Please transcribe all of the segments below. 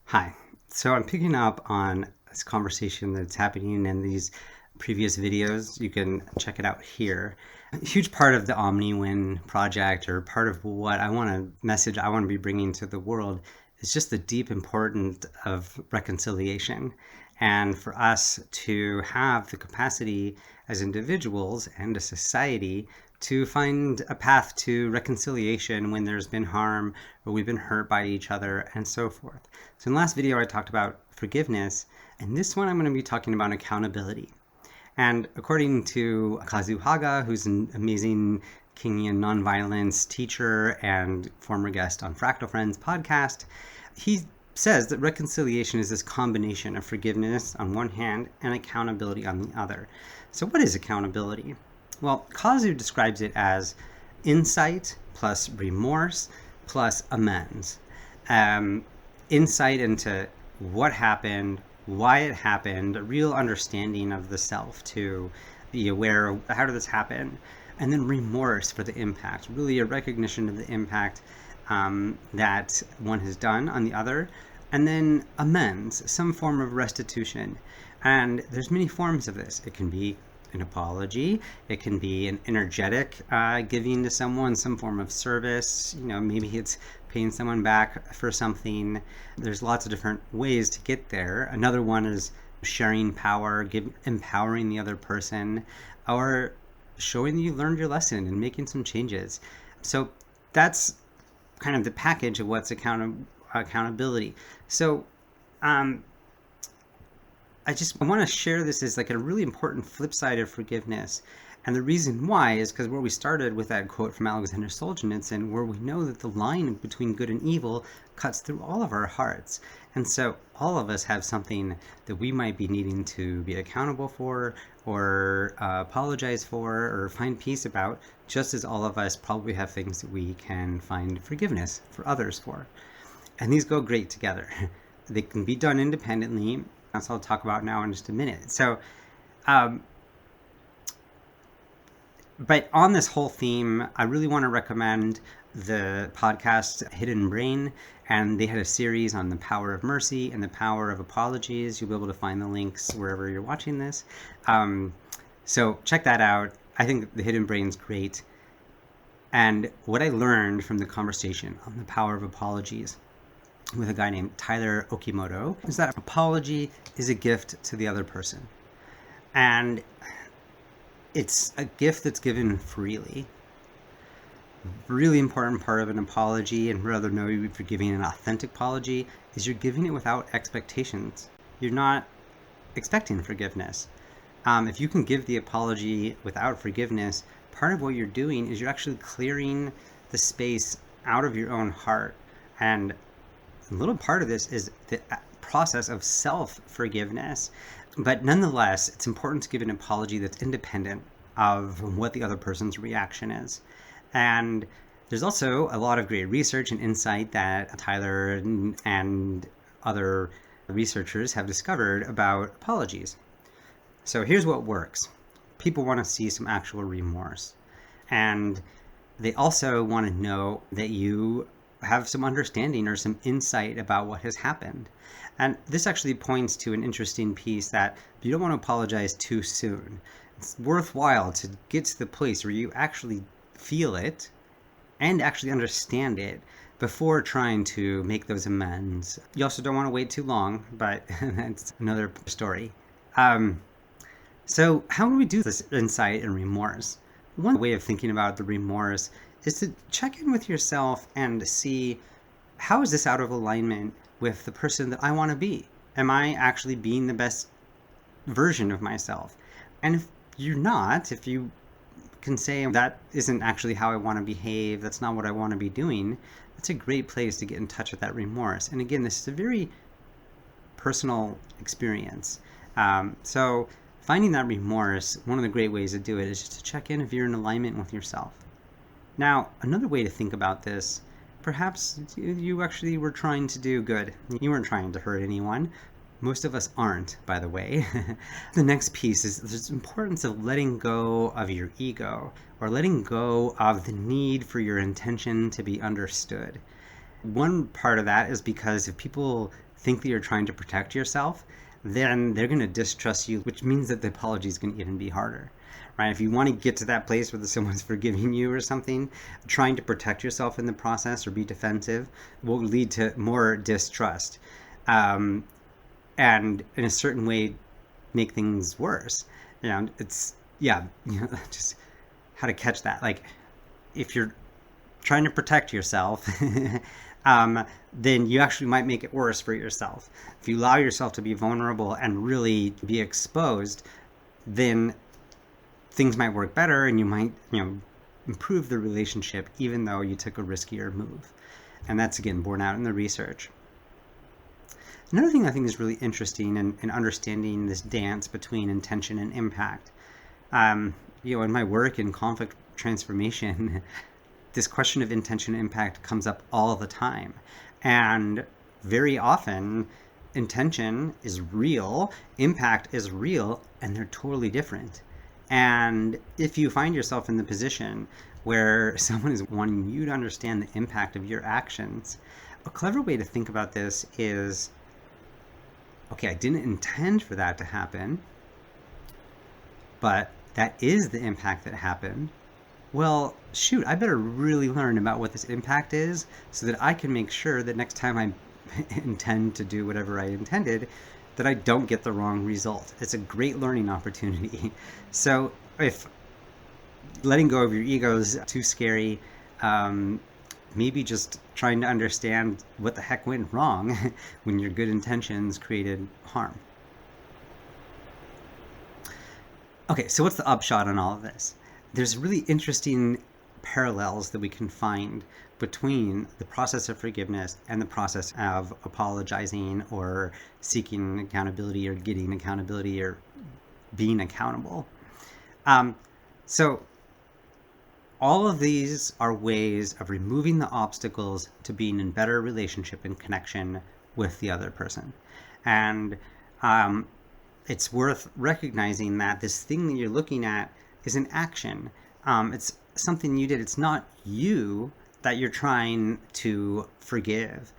Hi. So I'm picking up on this conversation that's happening in these previous videos. You can check it out here. A huge part of the Omni-Win project, or part of what I want to message I want to be bringing to the world, is just the deep importance of reconciliation. And for us to have the capacity as individuals and a society to find a path to reconciliation when there's been harm or we've been hurt by each other and so forth. So in the last video, I talked about forgiveness, and this one I'm going to be talking about accountability. And according to Kazu Haga, who's an amazing Kingian nonviolence teacher and former guest on Fractal Friends podcast, he says that reconciliation is this combination of forgiveness on one hand and accountability on the other. So what is accountability? Well, Kazu describes it as insight plus remorse plus amends. Insight into what happened, why it happened, a real understanding of the self to be aware of how did this happen, and then remorse for the impact, really a recognition of the impact that one has done on the other, and then amends, some form of restitution. And there's many forms of this. It can be an apology, it can be an energetic giving to someone, some form of service, maybe it's paying someone back for something. There's lots of different ways to get there. Another one is sharing power, empowering the other person, or showing that you learned your lesson and making some changes. So that's kind of the package of what's accountability. So I want to share this as like a really important flip side of forgiveness. And the reason why is because where we started with that quote from Alexander Solzhenitsyn, where we know that the line between good and evil cuts through all of our hearts. And so all of us have something that we might be needing to be accountable for or apologize for or find peace about, just as all of us probably have things that we can find forgiveness for others for. And these go great together. They can be done independently. That's what I'll talk about now in just a minute. So, but on this whole theme, I really want to recommend the podcast Hidden Brain, and they had a series on the power of mercy and the power of apologies. You'll be able to find the links wherever you're watching this. So check that out. I think the Hidden Brain's great. And what I learned from the conversation on the power of apologies with a guy named Tyler Okimoto is that apology is a gift to the other person. And it's a gift that's given freely. Really important part of an apology, and rather know you for giving an authentic apology, is you're giving it without expectations. You're not expecting forgiveness. If you can give the apology without forgiveness, part of what you're doing is you're actually clearing the space out of your own heart. And a little part of this is the process of self-forgiveness. But nonetheless, it's important to give an apology that's independent of what the other person's reaction is. And there's also a lot of great research and insight that Tyler and other researchers have discovered about apologies. So here's what works. People want to see some actual remorse. And they also want to know that you have some understanding or some insight about what has happened. And this actually points to an interesting piece that you don't want to apologize too soon. It's worthwhile to get to the place where you actually feel it and actually understand it before trying to make those amends. You also don't want to wait too long, but that's another story. So how do we do this insight and remorse? One way of thinking about the remorse is to check in with yourself and see, how is this out of alignment with the person that I want to be? Am I actually being the best version of myself? And if you're not, if you can say that isn't actually how I want to behave, that's not what I want to be doing, that's a great place to get in touch with that remorse. And again, this is a very personal experience. So finding that remorse, one of the great ways to do it is just to check in if you're in alignment with yourself. Now, another way to think about this, perhaps you actually were trying to do good. You weren't trying to hurt anyone. Most of us aren't, by the way. The next piece is the importance of letting go of your ego, or letting go of the need for your intention to be understood. One part of that is because if people think that you're trying to protect yourself, then they're going to distrust you, which means that the apology is going to even be harder, right? If you want to get to that place where someone's forgiving you or something, trying to protect yourself in the process or be defensive will lead to more distrust. And in a certain way, make things worse. It's, yeah, just how to catch that. Like, if you're trying to protect yourself, then you actually might make it worse for yourself. If you allow yourself to be vulnerable and really be exposed, then things might work better and you might, improve the relationship even though you took a riskier move. And that's, again, borne out in the research. Another thing I think is really interesting in understanding this dance between intention and impact, in my work in conflict transformation, this question of intention and impact comes up all the time. And very often, intention is real, impact is real, and they're totally different. And if you find yourself in the position where someone is wanting you to understand the impact of your actions, a clever way to think about this is, okay, I didn't intend for that to happen, but that is the impact that happened. Well, shoot, I better really learn about what this impact is so that I can make sure that next time I intend to do whatever I intended, that I don't get the wrong result. It's a great learning opportunity. So if letting go of your ego is too scary, maybe just trying to understand what the heck went wrong when your good intentions created harm. Okay, so what's the upshot on all of this? There's really interesting parallels that we can find between the process of forgiveness and the process of apologizing or seeking accountability or getting accountability or being accountable. So all of these are ways of removing the obstacles to being in better relationship and connection with the other person. And it's worth recognizing that this thing that you're looking at is an action. It's something you did. It's not you that you're trying to forgive.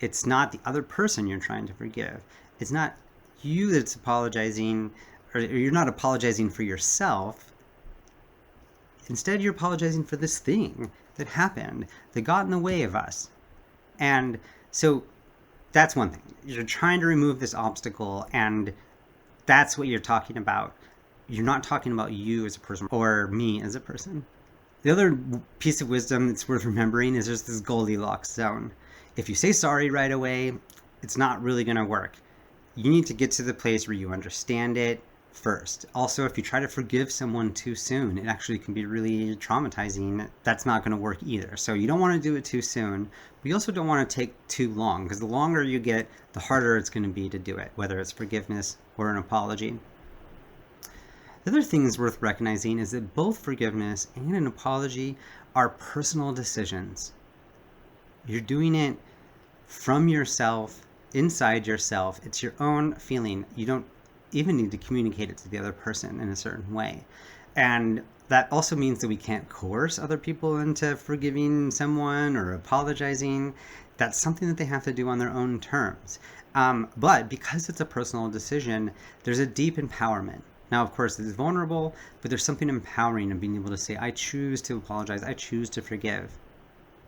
It's not the other person you're trying to forgive. It's not you that's apologizing, or you're not apologizing for yourself. Instead, you're apologizing for this thing that happened, that got in the way of us. And so that's one thing. You're trying to remove this obstacle, and that's what you're talking about. You're not talking about you as a person or me as a person. The other piece of wisdom that's worth remembering is there's this Goldilocks zone. If you say sorry right away, it's not really going to work. You need to get to the place where you understand it first. Also, if you try to forgive someone too soon, it actually can be really traumatizing. That's not going to work either. So you don't want to do it too soon. But you also don't want to take too long, because the longer you get, the harder it's going to be to do it, whether it's forgiveness or an apology. The other thing that's worth recognizing is that both forgiveness and an apology are personal decisions. You're doing it from yourself, inside yourself. It's your own feeling. You don't even need to communicate it to the other person in a certain way. And that also means that we can't coerce other people into forgiving someone or apologizing. That's something that they have to do on their own terms. But because it's a personal decision, there's a deep empowerment. Now, of course, it's vulnerable, but there's something empowering in being able to say, I choose to apologize, I choose to forgive.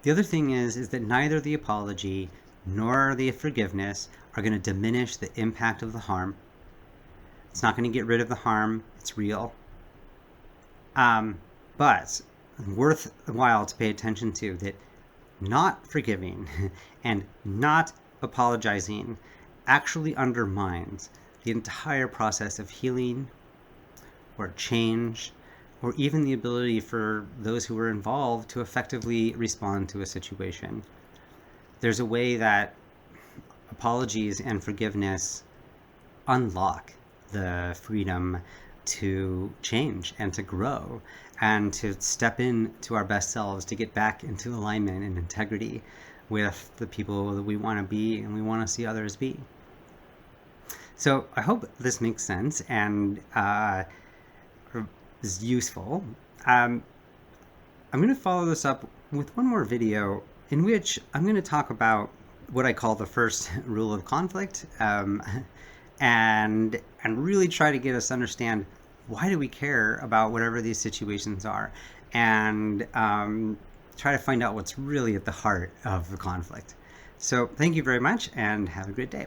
The other thing is that neither the apology nor the forgiveness are going to diminish the impact of the harm. It's not going to get rid of the harm. It's real. But worthwhile to pay attention to that not forgiving and not apologizing actually undermines the entire process of healing or change, or even the ability for those who were involved to effectively respond to a situation. There's a way that apologies and forgiveness unlock the freedom to change and to grow and to step into our best selves, to get back into alignment and integrity with the people that we want to be and we want to see others be. So I hope this makes sense and is useful. I'm going to follow this up with one more video in which I'm going to talk about what I call the first rule of conflict, and really try to get us to understand why do we care about whatever these situations are, and try to find out what's really at the heart of the conflict. So thank you very much and have a great day.